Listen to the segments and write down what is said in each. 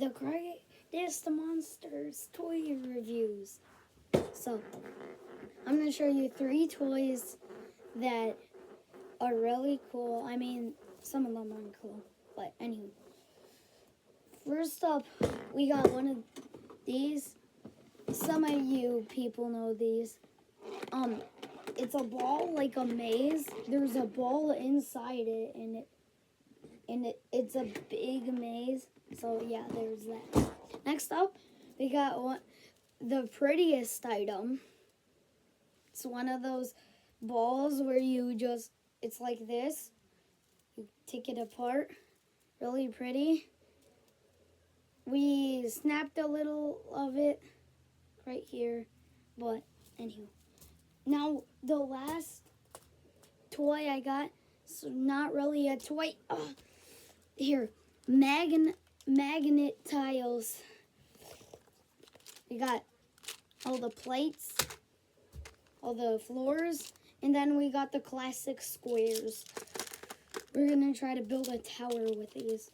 the Greatest Monsters toy reviews. So, I'm going to show you 3 toys that are really cool. I mean, some of them aren't cool, but anyway. First up, we got one of these. Some of you people know these. It's a ball like a maze. There's a ball inside it, and it's a big maze. So yeah, there's that. Next up, we got the prettiest item. It's one of those balls where it's like this. You take it apart. Really pretty. We snapped a little of it right here, but anywho. Now, the last toy I got, so not really a toy. Here, magnet tiles. We got all the plates, all the floors, and then we got the classic squares. We're gonna try to build a tower with these.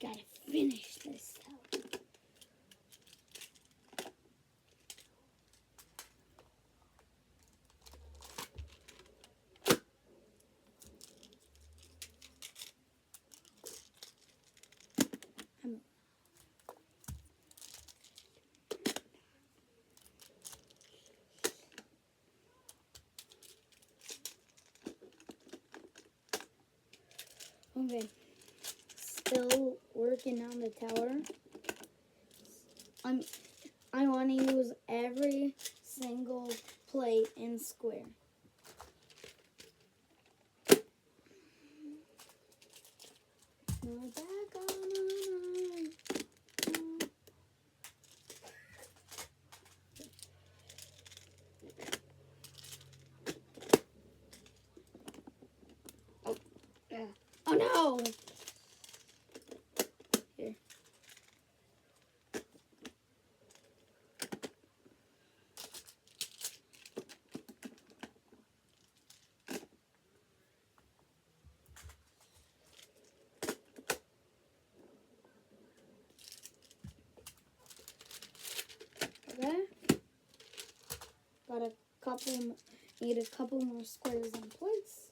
Gotta finish this tower. Okay, still working on the tower. I want to use every single plate and square. Oh, yeah. Oh no! Here. Okay. Need a couple more squares and plates.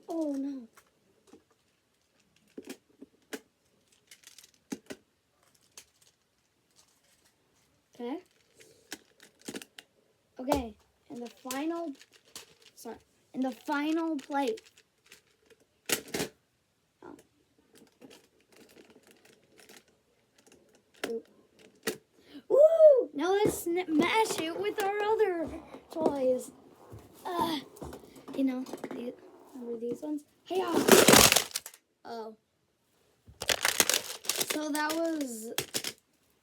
Oh no. Okay. Okay, and the final plate. Oh. Woo! Now let's mash it with our other toys. Remember these ones? Hey, oh. So that was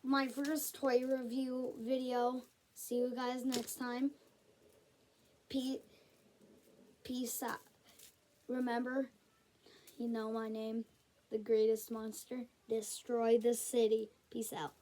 my first toy review video. See you guys next time. Peace out. Remember, you know my name, the Greatest Monster. Destroy the city. Peace out.